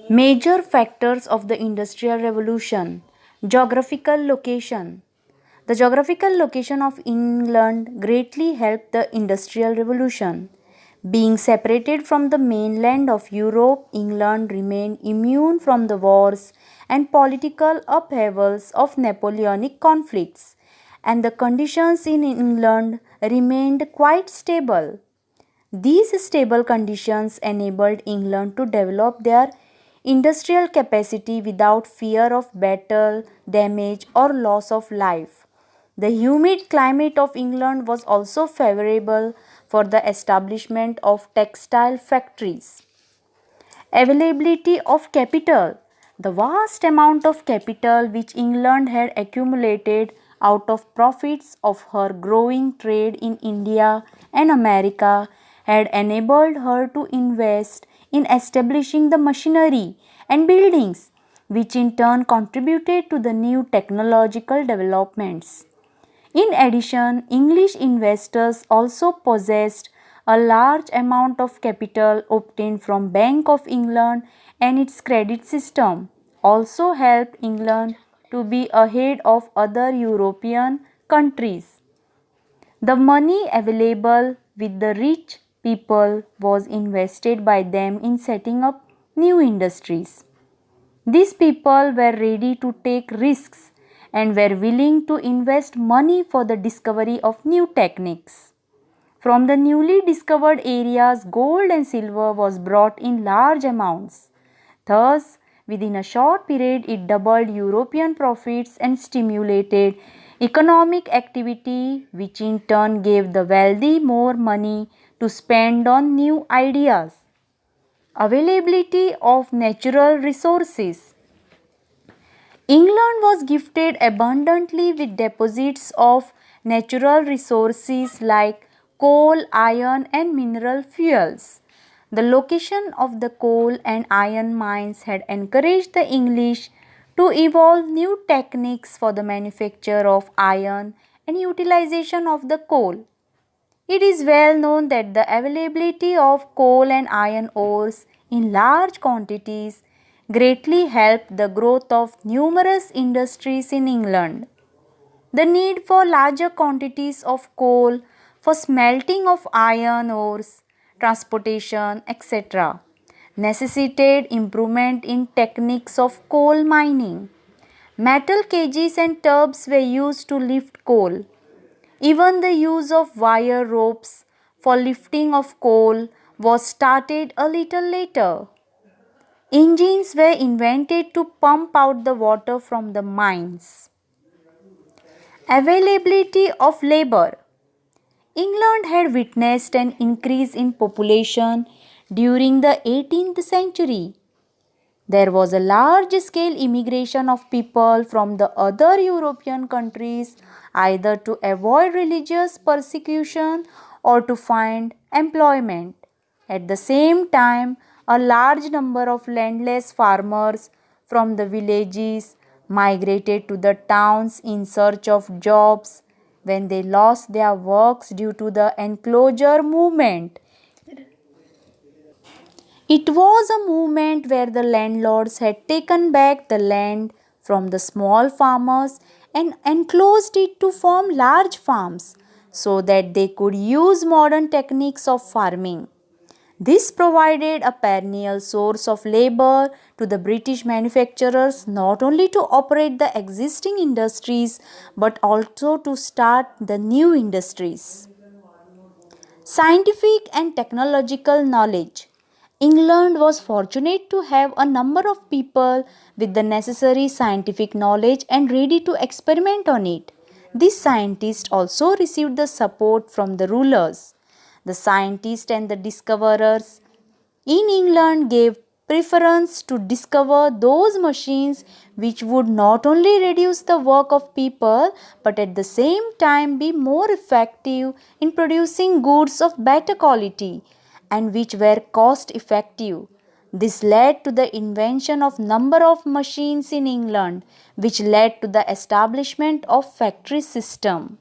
Major factors of the Industrial Revolution. Geographical location. The geographical location of England greatly helped the Industrial Revolution. Being separated from the mainland of Europe, England remained immune from the wars and political upheavals of Napoleonic conflicts, and the conditions in England remained quite stable. These stable conditions enabled England to develop their industrial capacity without fear of battle, damage, or loss of life. The humid climate of England was also favorable for the establishment of textile factories. Availability of capital. The vast amount of capital which England had accumulated out of profits of her growing trade in India and America had enabled her to invest in establishing the machinery and buildings, which in turn contributed to the new technological developments. In addition, English investors also possessed a large amount of capital obtained from Bank of England, and its credit system also helped England to be ahead of other European countries. The money available with the rich people was invested by them in setting up new industries. These people were ready to take risks and were willing to invest money for the discovery of new techniques. From the newly discovered areas, gold and silver was brought in large amounts. Thus, within a short period, it doubled European profits and stimulated economic activity, which in turn gave the wealthy more money to spend on new ideas. Availability of natural resources. England was gifted abundantly with deposits of natural resources like coal, iron, and mineral fuels. The location of the coal and iron mines had encouraged the English to evolve new techniques for the manufacture of iron and utilization of the coal. It is well known that the availability of coal and iron ores in large quantities greatly helped the growth of numerous industries in England. The need for larger quantities of coal for smelting of iron ores, transportation, etc., necessitated improvement in techniques of coal mining. Metal cages and tubs were used to lift coal. Even the use of wire ropes for lifting of coal was started a little later. Engines were invented to pump out the water from the mines. Availability of labor. England had witnessed an increase in population during the 18th century. There was a large scale immigration of people from the other European countries either to avoid religious persecution or to find employment. At the same time, a large number of landless farmers from the villages migrated to the towns in search of jobs when they lost their works due to the enclosure movement. It was a movement where the landlords had taken back the land from the small farmers and enclosed it to form large farms so that they could use modern techniques of farming. This provided a perennial source of labor to the British manufacturers not only to operate the existing industries but also to start the new industries. Scientific and technological knowledge. England was fortunate to have a number of people with the necessary scientific knowledge and ready to experiment on it. These scientists also received the support from the rulers. The scientists and the discoverers in England gave preference to discover those machines which would not only reduce the work of people but at the same time be more effective in producing goods of better quality and which were cost effective. This led to the invention of number of machines in England which led to the establishment of factory system.